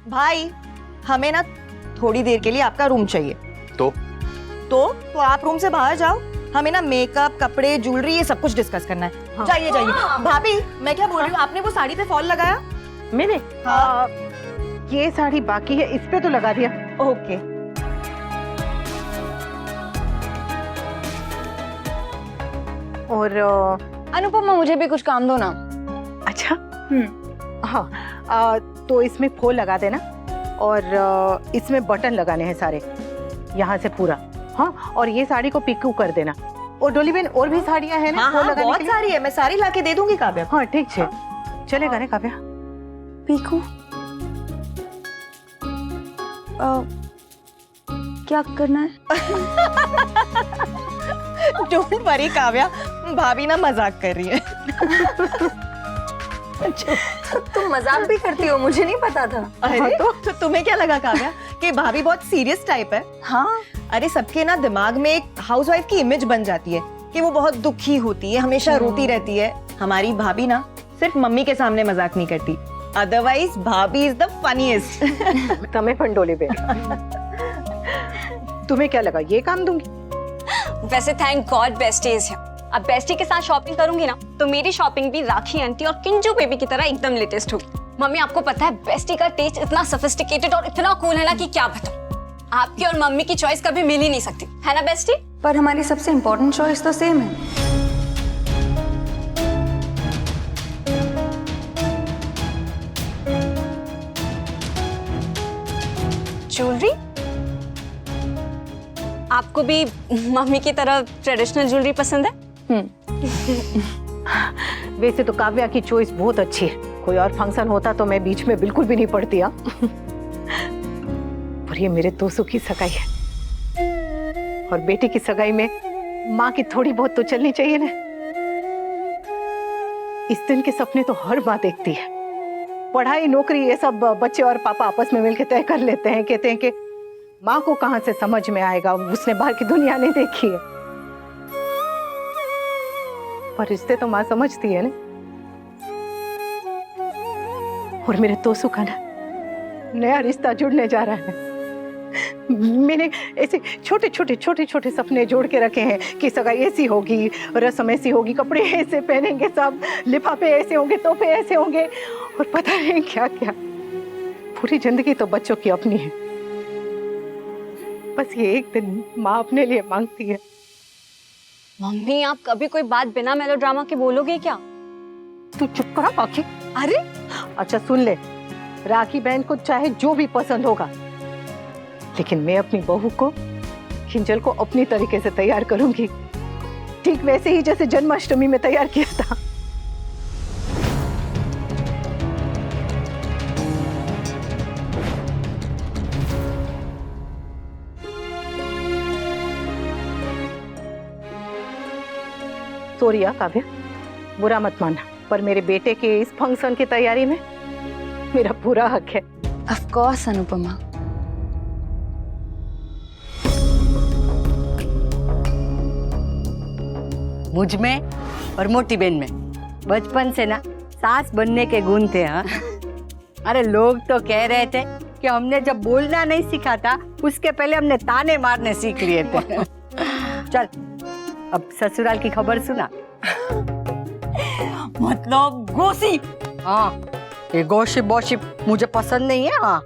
भाई हमें ना थोड़ी देर के लिए आपका रूम चाहिए। तो आप रूम से बाहर जाओ, हमें ना मेकअप, कपड़े, ज्वेलरी ये सब कुछ डिस्कस करना है। हाँ। जाइए जाइए। भाभी मैं क्या बोल रही हूँ, आपने वो साड़ी पे फॉल लगाया? मैंने हाँ। ये साड़ी बाकी है, इस पे तो लगा दिया। ओके। और अनुपमा मुझे भी कुछ काम दो ना। अच्छा हाँ, तो इसमें फूल लगा देना और इसमें बटन लगाने हैं सारे यहाँ से पूरा। हाँ, और ये साड़ी को पिकू कर देना। और डोली बहन और भी साड़ियाँ हैं ना? हाँ फूल हाँ लगाने बहुत के लिए? सारी है, मैं सारी लाके दे दूंगी काव्या को। हाँ ठीक है, चलेगा ना काव्या? पीकू क्या करना है? डोंट वरी काव्या, भाभी ना मजाक कर रही है। तुम मजाक भी करती हो, मुझे नहीं पता था। अरे तो तुम्हें क्या लगा काव्या कि भाभी बहुत सीरियस टाइप है? हाँ अरे सबके ना दिमाग में एक हाउसवाइफ की इमेज बन जाती है कि वो बहुत दुखी होती है, हमेशा रोती रहती है। हमारी भाभी ना सिर्फ मम्मी के सामने मजाक नहीं करती, अदरवाइज भाभी इज द फनीएस्ट। तमें पण डोली बहन, तुम्हें क्या लगा ये काम दूंगी? वैसे thank God bestie is here. अब बेस्टी के साथ शॉपिंग करूंगी ना तो मेरी शॉपिंग भी राखी आंटी और किंजू बेबी की तरह एकदम लेटेस्ट होगी। मम्मी आपको पता है बेस्टी का टेस्ट इतना सोफिस्टिकेटेड और इतना कूल है ना कि क्या बताऊं। आपकी और मम्मी की चॉइस कभी मिल ही नहीं सकती, है ना बेस्टी? पर हमारी सबसे इम्पोर्टेंट चॉइस तो सेम है। ज्वेलरी? आपको भी मम्मी की तरह ट्रेडिशनल ज्वेलरी पसंद है? वैसे तो काव्या की चॉइस बहुत अच्छी है, कोई और फंक्शन होता तो मैं बीच में बिल्कुल भी नहीं पड़ती। हाँ, पर ये मेरे दोस्तों की सगाई है और बेटी की सगाई में माँ की थोड़ी बहुत तो चलनी चाहिए ना। इस दिन के सपने तो हर माँ देखती है। पढ़ाई, नौकरी ये सब बच्चे और पापा आपस में मिलकर तय कर लेते हैं। कहते हैं कि माँ को कहाँ से समझ में आएगा, उसने बाहर की दुनिया नहीं देखी है। पर रिश्ते तो माँ समझती है ना। और मेरे तोसू का ना नया रिश्ता जुड़ने जा रहा है। मैंने ऐसे छोटे छोटे सपने जोड़ के रखे हैं कि सगाई ऐसी होगी, रस्म ऐसी होगी, कपड़े ऐसे पहनेंगे, सब लिफाफे ऐसे होंगे, तोहफे ऐसे होंगे और पता नहीं क्या क्या। पूरी जिंदगी तो बच्चों की अपनी है, बस ये एक दिन माँ अपने लिए मांगती है। मम्मी आप कभी कोई बात बिना मेलोड्रामा के बोलोगे क्या? तू चुप करा राखी। अरे अच्छा सुन ले, राखी बहन को चाहे जो भी पसंद होगा, लेकिन मैं अपनी बहू को, किंजल को अपनी तरीके से तैयार करूंगी, ठीक वैसे ही जैसे जन्माष्टमी में तैयार किया था। सॉरी काव्या, बुरा मत मानना, पर मेरे बेटे के इस फंक्शन की तैयारी में मेरा पूरा हक है। Of course Anupama. मुझ में और मोटी बहन में बचपन से ना सास बनने के गुण थे। हाँ, अरे लोग तो कह रहे थे कि हमने जब बोलना नहीं सीखा था उसके पहले हमने ताने मारने सीख लिए थे। चल अब ससुराल की खबर सुना। मतलब गॉसिप। हाँ, ये गॉसिप बॉसिप मुझे पसंद नहीं है। हाँ,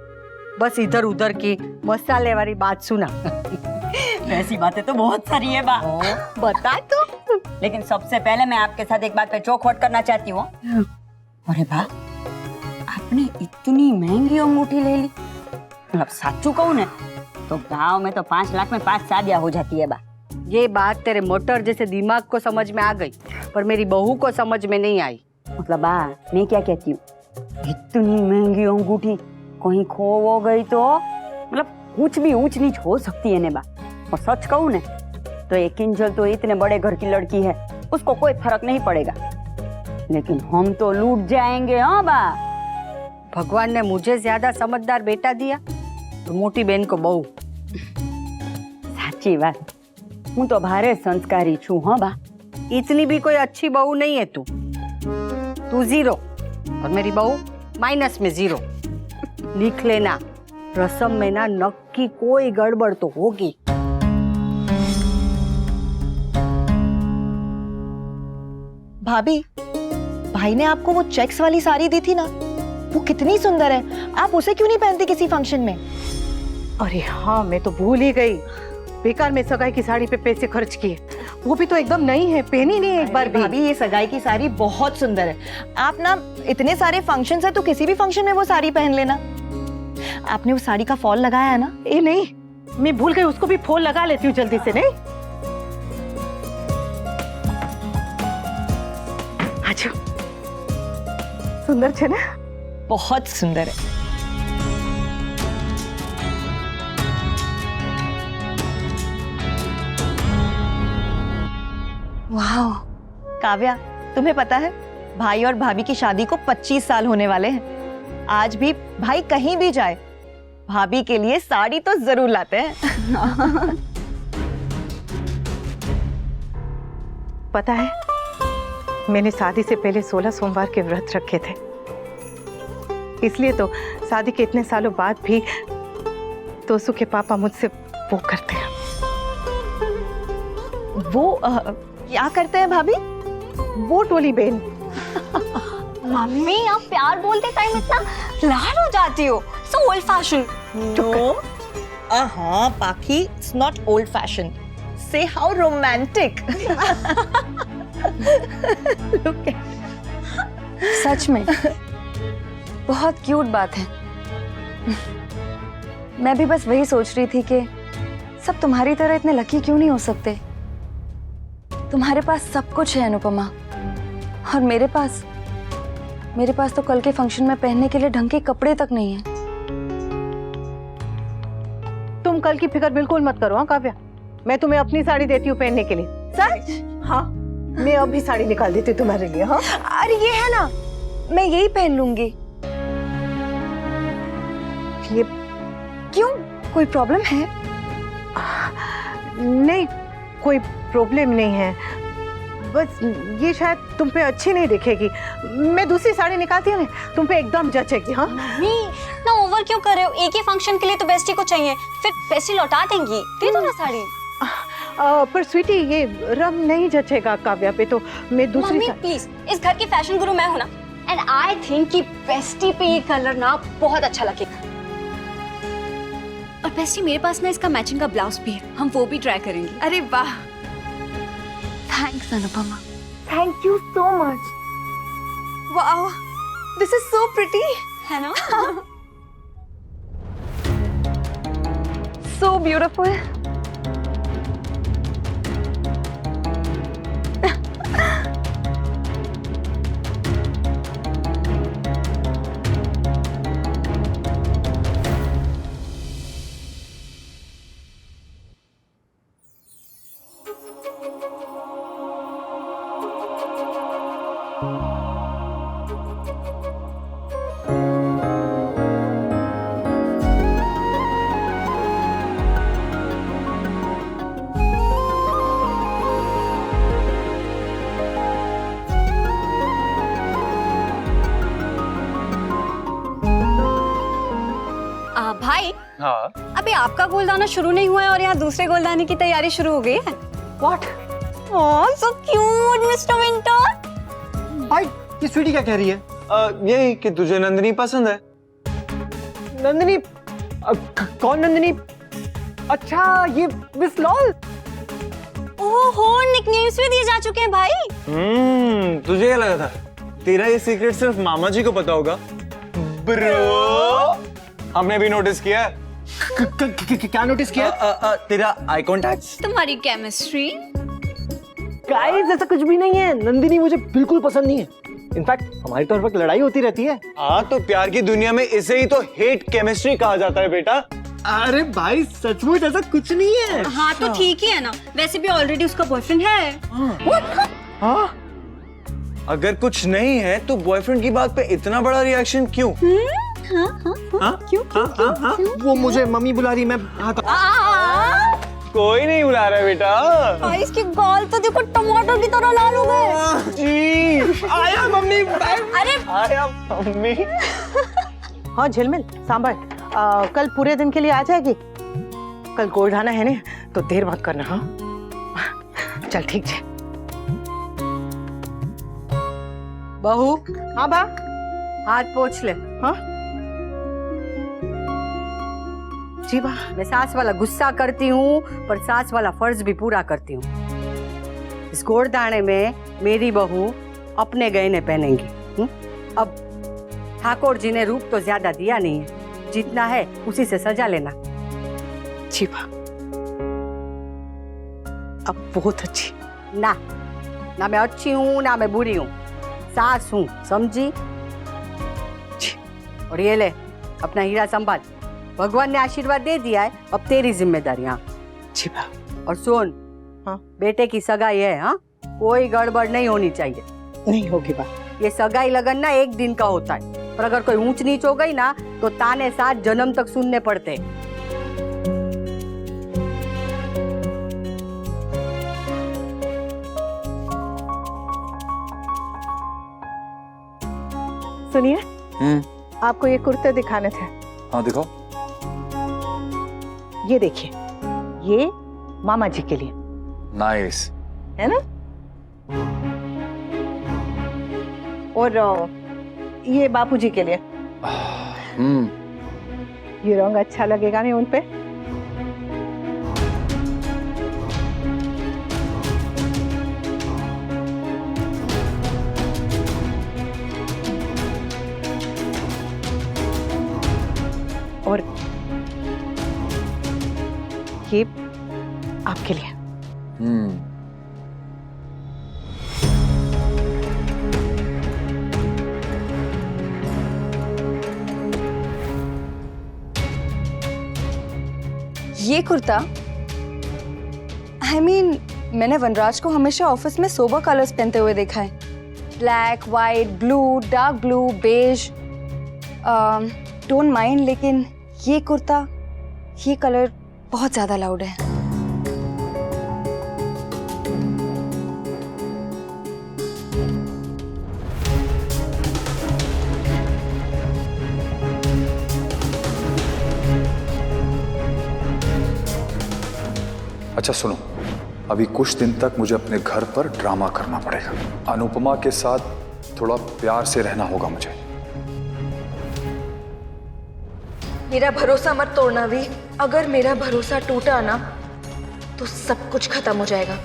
बस इधर उधर की मसाले वाली बात सुना। ऐसी बातें तो बहुत सारी है बा। बता तो। लेकिन सबसे पहले मैं आपके साथ एक बात पे चौखट करना चाहती हूँ। अरे बा, आपने इतनी महंगी अंगूठी ले ली। मतलब साचू कहूँ ना तो गांव में तो 5 लाख में 5 शादियां हो जाती है बा। ये बात तेरे मोटर जैसे दिमाग को समझ में आ गई, पर मेरी बहू को समझ में नहीं आई। मतलब बा, मैं क्या कहती हूँ, इतनी महंगी अंगूठी कहीं खो हो गई तो मतलब कुछ भी ऊंच नीच हो सकती है ने बा। और सच कहूँ ना तो ये किंजल तो इतने बड़े घर की लड़की है, उसको कोई फर्क नहीं पड़ेगा, लेकिन हम तो लूट जाएंगे। हाँ बा, भगवान ने मुझे ज्यादा समझदार बेटा दिया तो मोटी बहन को बहू। साची बात, हूँ तो भारे संस्कारी छू। हाँ बा, इतनी भी कोई अच्छी बहू नहीं है तू 0 और मेरी बहू -में 0। लिख लेना, रसम में ना नक्की कोई गड़बड़ तो होगी। भाभी, भाई ने आपको वो चेक्स वाली साड़ी दी थी ना, वो कितनी सुंदर है, आप उसे क्यों नहीं पहनती किसी फंक्शन में? अरे हाँ, मैं तो भूल ही गई, बेकार में सगाई की साड़ी पे पैसे खर्च किए, वो भी तो एकदम नई है, पहनी नहीं एक बार भी। भाभी, ये सगाई की साड़ी बहुत सुंदर है। आप ना इतने सारे फंक्शन है तो किसी भी फंक्शन में वो साड़ी पहन लेना। आपने वो साड़ी का फॉल लगाया है ना? ए नहीं, मैं भूल गई, उसको भी फॉल लगा लेती हूँ जल्दी से। नहीं, अच्छा, सुंदर छे ना? बहुत सुंदर है। वाह, काव्या, तुम्हें पता है भाई और भाभी की शादी को 25 साल होने वाले हैं। आज भी भाई कहीं भी जाए, भाभी के लिए साड़ी तो जरूर लाते हैं। पता है, मैंने शादी से पहले 16 सोमवार के व्रत रखे थे, इसलिए तो शादी के इतने सालों बाद भी तोसू के पापा मुझसे वो करते हैं। वो क्या करते हैं भाभी? वो टोली बहन। मम्मी, आप प्यार बोलते टाइम इतना लाड हो जाती हो। So old fashion. No. हाँ पाखी, it's not old fashioned. Say how romantic. Look at. सच में बहुत क्यूट बात है। मैं भी बस वही सोच रही थी कि सब तुम्हारी तरह इतने लकी क्यों नहीं हो सकते। तुम्हारे पास सब कुछ है अनुपमा, और मेरे पास तो कल के फंक्शन में पहनने के लिए ढंग के कपड़े तक नहीं है। तुम कल की फिक्र बिल्कुल मत करो। हाँ काव्या, मैं तुम्हें अपनी साड़ी देती हूँ पहनने के लिए। सच? हाँ, मैं अभी साड़ी निकाल देती हूँ तुम्हारे लिए। हाँ, अरे ये है ना, मैं यही पहन लूंगी। ये क्यों, कोई प्रॉब्लम है? नहीं, कोई प्रॉब्लम नहीं है, बस ये शायद तुम पे अच्छी नहीं दिखेगी। मैं दूसरी साड़ी निकालती हूँ ना, तुम पे एकदम जचेगी। हाँ मम्मी, ना ओवर क्यों कर रहे हो? एक ही फंक्शन के लिए तो बेस्टी को चाहिए, फिर बेस्टी लौटा देंगी। दे दो ना साड़ी। पर स्वीटी, ये रंग नहीं जचेगा काव्या पे, तो मैं दूसरी मम्मी प्लीज, इस घर की फैशन गुरु मैं हूं ना, एंड आई थिंक कि बेस्टी पे ये कलर ना बहुत अच्छा लगेगा। और बेस्टी, मेरे पास ना इसका मैचिंग का ब्लाउज भी है, हम वो भी ट्राई करेंगे। अरे वाह, thanks Anupama, thank you so much. Wow, this is so pretty, है ना? So beautiful. भाई, हाँ, अभी आपका गोलदाना शुरू नहीं हुआ है और यहाँ दूसरे गोलदाने की तैयारी शुरू हो गई है। What? Oh, so cute mister winter. भाई ये स्वीटी क्या कह रही है? यही कि तुझे नंदिनी पसंद है। नंदिनी? कौन नंदिनी? अच्छा, ये मिस लॉल। ओहो, निकनेम्स भी दिए जा चुके हैं भाई। तुझे क्या लगा था तेरा ये सीक्रेट सिर्फ मामा जी को पता होगा? ब्रो, हमने भी नोटिस किया है। क्या नोटिस किया? तेरा आई कांटेक्ट, तुम्हारी केमिस्ट्री। गाइस, ऐसा कुछ भी नहीं है। नंदिनी मुझे बिल्कुल पसंद नहीं है। इनफैक्ट हमारी तो हर वक्त लड़ाई होती रहती है। हाँ, तो प्यार की दुनिया में इसे ही तो हेट केमिस्ट्री कहा जाता है बेटा। अरे भाई, सचमुच ऐसा कुछ नहीं है। हाँ तो ठीक ही है ना, वैसे भी ऑलरेडी उसका बॉयफ्रेंड है। हाँ, अगर कुछ नहीं है तो बॉयफ्रेंड की बात पे इतना बड़ा रिएक्शन क्यों? वो मुझे मम्मी बुला रही, मैं कोई नहीं बुला रहा है बेटा। भाई इसकी गाल तो देखो, टमाटर की तरह लाल हो गए। जी, आया मम्मी। अरे आया मम्मी। हाँ झिलमिल सांभर, कल पूरे दिन के लिए आ जाएगी? कल गोल्ड है ने, तो देर मत करना। हाँ चल ठीक है। बहू, हाँ बा, हाथ पोंछ ले। हाँ जी बा। मैं सास वाला गुस्सा करती हूँ, पर सास वाला फर्ज भी पूरा करती हूँ। इस गोड़दाने में मेरी बहू अपने गहने पहनेंगी। अब ठाकुर जी ने रूप तो ज्यादा दिया नहीं है, जितना है उसी से सजा लेना। जी बा, अब बहुत अच्छी। ना ना मैं अच्छी हूँ ना मैं बुरी हूँ, सास हूँ, समझी? और ये ले अपना हीरा संभाल, भगवान ने आशीर्वाद दे दिया है, अब तेरी जिम्मेदारी। हाँ जी बा। और सुन, हाँ बेटे की सगाई है, हाँ कोई गड़बड़ नहीं होनी चाहिए। नहीं होगी बा। ये सगाई लगन ना एक दिन का होता है, पर अगर कोई ऊंच नीच हो गई ना तो ताने 7 जन्म तक सुनने पड़ते हैं। सुनिए, आपको ये कुर्ते दिखाने थे। हाँ दिखाओ। ये देखिए, ये मामा जी के लिए नाइस। है ना, और ये बापूजी के लिए। ये रंग अच्छा लगेगा नहीं उन पे? और ये आपके लिए। ये कुर्ता, I mean, मैंने वनराज को हमेशा ऑफिस में सोबर कलर्स पहनते हुए देखा है। Black, white, blue, dark blue, beige, don't mind, लेकिन ये कुर्ता, ये कलर बहुत ज्यादा लाउड है। अच्छा सुनो, अभी कुछ दिन तक मुझे अपने घर पर ड्रामा करना पड़ेगा। अनुपमा के साथ थोड़ा प्यार से रहना होगा मुझे। मेरा भरोसा मत तोड़ना वी, अगर मेरा भरोसा टूटा ना तो सब कुछ खत्म हो जाएगा।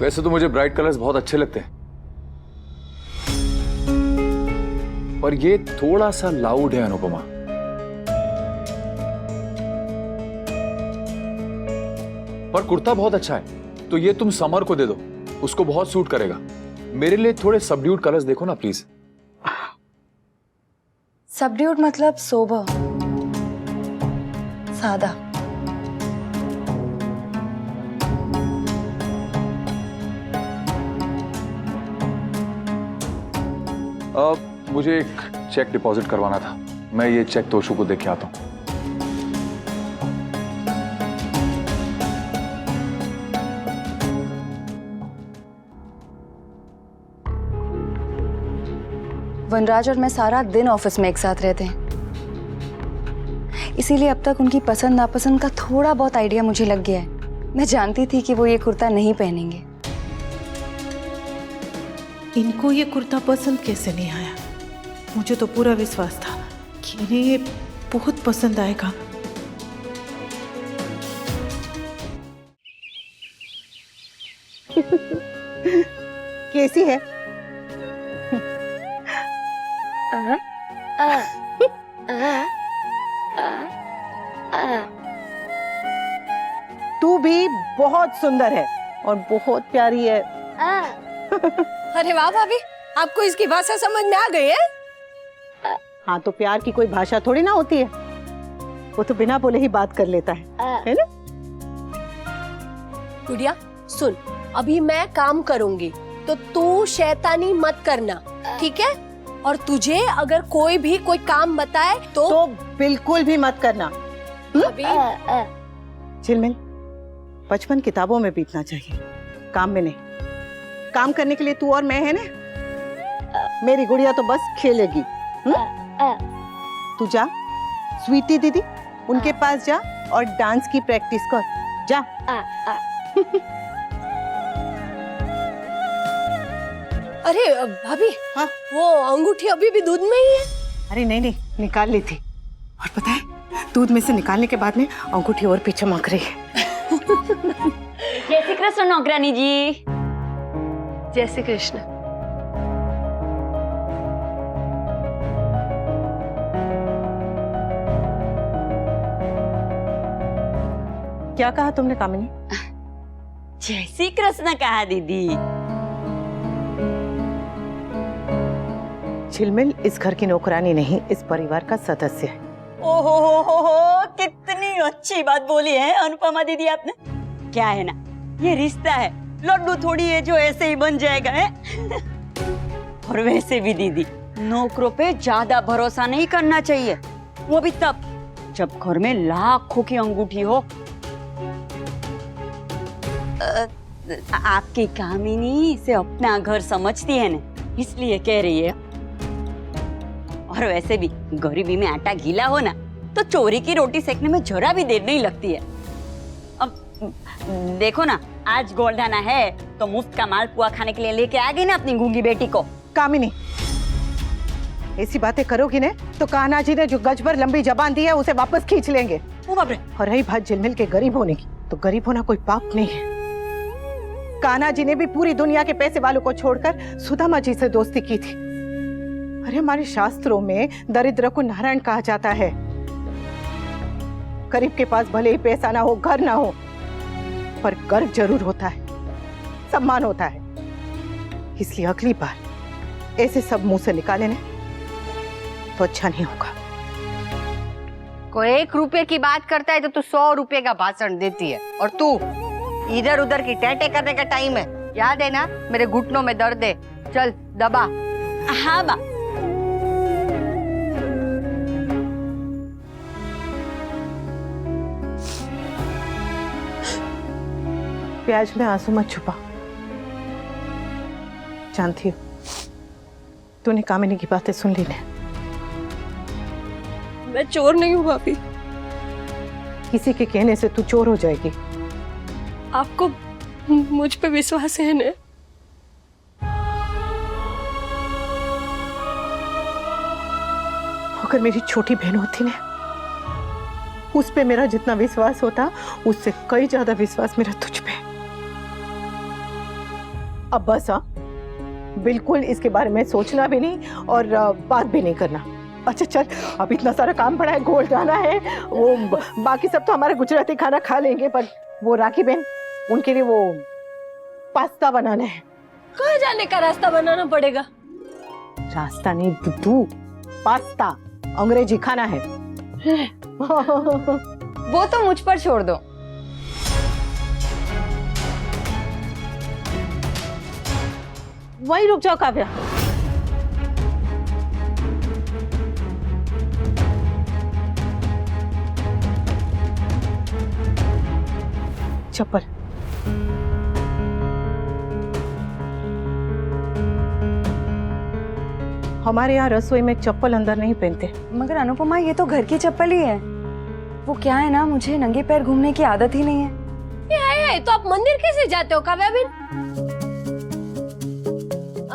वैसे तो मुझे ब्राइट कलर्स बहुत अच्छे लगते हैं, पर ये थोड़ा सा लाउड है अनुपमा। पर कुर्ता बहुत अच्छा है, तो ये तुम समर को दे दो, उसको बहुत सूट करेगा। मेरे लिए थोड़े सबड्यूड कलर्स देखो ना प्लीज। सबड्यूड मतलब सोबर, सादा। मुझे एक चेक डिपॉजिट करवाना था, मैं ये चेक तोशु को दे के आता हूँ। वनराज और मैं सारा दिन ऑफिस में एक साथ रहते हैं, इसीलिए अब तक उनकी पसंद नापसंद का थोड़ा बहुत आइडिया मुझे लग गया है। मैं जानती थी कि वो ये कुर्ता नहीं पहनेंगे। इनको ये कुर्ता पसंद कैसे नहीं आया? मुझे तो पूरा विश्वास था कि इन्हें ये बहुत पसंद आएगा। कैसी है? तू भी बहुत सुंदर है और बहुत प्यारी है। अरे वाह भाभी, आपको इसकी भाषा समझ में आ गई है? हाँ, तो प्यार की कोई भाषा थोड़ी ना होती है, वो तो बिना बोले ही बात कर लेता है ना? गुड़िया सुन, अभी मैं काम करूंगी तो तू शैतानी मत करना, ठीक है? और तुझे अगर कोई भी कोई काम बताए तो बिल्कुल भी मत करना। अभी झिलमिल, बचपन किताबों में बीतना चाहिए, काम में नहीं। काम करने के लिए तू और मैं है ना। मेरी गुड़िया तो बस खेलेगी। तू जा स्वीटी दीदी उनके पास जा और डांस की प्रैक्टिस कर जा। अरे भाभी, हाँ? वो अंगूठी अभी भी दूध में ही है? अरे नहीं नहीं, निकाल ली थी। और पता है, दूध में से निकालने के बाद में अंगूठी और पीछे चमक रही है। जय श्री कृष्ण नौकरानी जी। जय श्री कृष्ण। क्या कहा तुमने कामिनी? जय श्री कृष्ण कहा दीदी। झिलमिल इस घर की नौकरानी नहीं, इस परिवार का सदस्य है। ओहो हो, कितनी अच्छी बात बोली है अनुपमा दीदी आपने। क्या है ना, ये रिश्ता है, लड्डू थोड़ी है जो ऐसे ही बन जाएगा है। और वैसे भी दीदी, नौकरों पे ज्यादा भरोसा नहीं करना चाहिए, वो भी तब जब घर में लाखों की अंगूठी हो। आपकी कामिनी से अपना घर समझती है ना, इसलिए कह रही है। और वैसे भी गरीबी में आटा गीला हो ना, तो चोरी की रोटी सेकने में जरा भी देर नहीं लगती है। अब देखो ना, आज गोल्डाना है तो मुफ्त का मालपुआ खाने के लिए लेके आ गई ना अपनी गूंगी बेटी को। कामिनी, ऐसी बातें करोगी ना तो कान्हा जी ने जो गज भर लंबी जबान दी है उसे वापस खींच लेंगे। ओ बाप रे। और रही बात झिलमिल के गरीब होने की, तो गरीब होना कोई पाप नहीं है। कान्हा जी ने भी पूरी दुनिया के पैसे वालों को छोड़कर सुदामा जी से दोस्ती की थी। अरे हमारे शास्त्रों में दरिद्र को नारायण कहा जाता है। गरीब के पास भले ही पैसा ना हो, घर ना हो, पर गर्व जरूर होता है, सम्मान होता है। इसलिए अगली बार ऐसे सब मुंह से निकाले ना तो अच्छा नहीं होगा। कोई 1 रुपए की बात करता है तो तू 100 रुपए का भाषण देती है, और तू इधर उधर की टेटे करने का टाइम है। याद है ना, मेरे घुटनों में दर्द है, चल दबा। हाँ बा। प्याज में आंसू मत छुपा। जानती हो, तूने कामिनी की बातें सुन ली ना। मैं चोर नहीं हूँ भाभी। किसी के कहने से तू चोर हो जाएगी। आपको मुझ पे विश्वास है ना? अगर मेरी छोटी बहन होती ना, उस पे मेरा जितना विश्वास होता, उससे कई ज्यादा विश्वास मेरा तुझ पे। अब बस हाँ, बिल्कुल इसके बारे में सोचना भी नहीं और बात भी नहीं करना। अच्छा चल, अब इतना सारा काम पड़ा है, गोल्ड आना है, वो बाकी सब तो हमारा गुजराती खाना खा लेंगे, पर वो राखी बहन, उनके लिए वो पास्ता बनाना है। कहाँ जाने का रास्ता बनाना पड़ेगा? रास्ता नहीं बुद्धू, पास्ता, अंग्रेजी खाना है। वो तो मुझ पर छोड़ दो। वहीं रुक जाओ काव्या। चप्पल। हमारे यहाँ रसोई में चप्पल अंदर नहीं पहनते। मगर अनुपमा, ये तो घर की चप्पल ही है। वो क्या है ना, मुझे नंगे पैर घूमने की आदत ही नहीं है। ये तो आप मंदिर कैसे जाते हो काव्या बहन?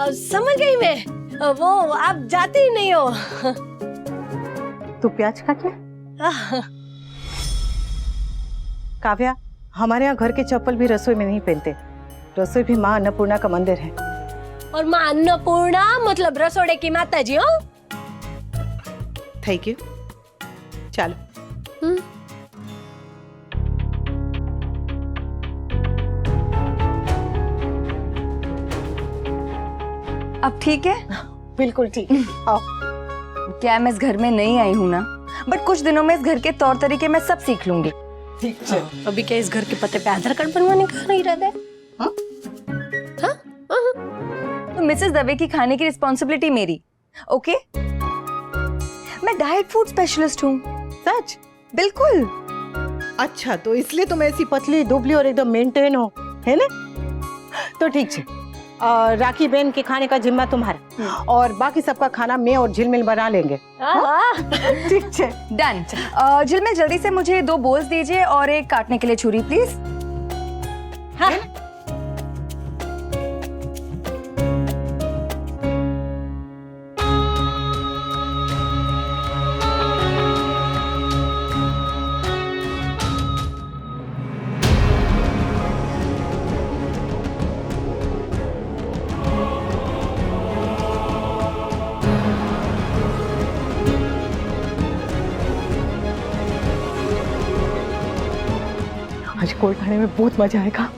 समझ गई मैं, वो आप जाते ही नहीं हो। तू प्याज काट ले। काव्या, हमारे यहाँ घर के चप्पल भी रसोई में नहीं पहनते। रसोई भी माँ अन्नपूर्णा का मंदिर है। और माँ अन्नपूर्णा मतलब रसोड़े की माता जी। हो थैंक यू। चलो। अब ठीक है? बिल्कुल ठीक है। आओ। क्या मैं इस घर में नहीं आई हूँ ना, बट कुछ दिनों में इस घर के तौर तरीके मैं सब सीख लूंगी। अभी क्या इस घर के पते पे आधार कार्ड बनवाने का नहीं इरादा है? तो मिसेस दवे की खाने की रिस्पॉन्सिबिलिटी मेरी। ओके? मैं डाइट फूड स्पेशलिस्ट हूँ। सच? बिल्कुल। अच्छा, तो इसलिए तुम ऐसी पतली दुबली और एकदम मेंटेन हो, है ना? तो ठीक है, राखी बहन के खाने का जिम्मा तुम्हारा और बाकी सबका खाना मैं और झिलमिल बना लेंगे। ठीक है, डन। झिलमिल जल्दी से मुझे 2 बोल्स दीजिए और एक काटने के लिए छुरी प्लीज। हाँ। आज कोर्ट खाने में बहुत मजा आएगा।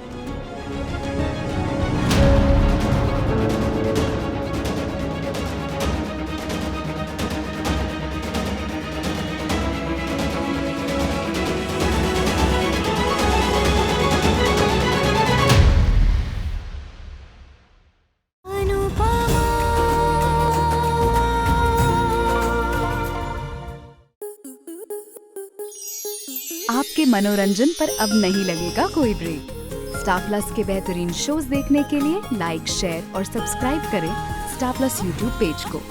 आपके मनोरंजन पर अब नहीं लगेगा कोई ब्रेक। स्टार प्लस के बेहतरीन शोज देखने के लिए लाइक, शेयर और सब्सक्राइब करें स्टार प्लस यूट्यूब पेज को।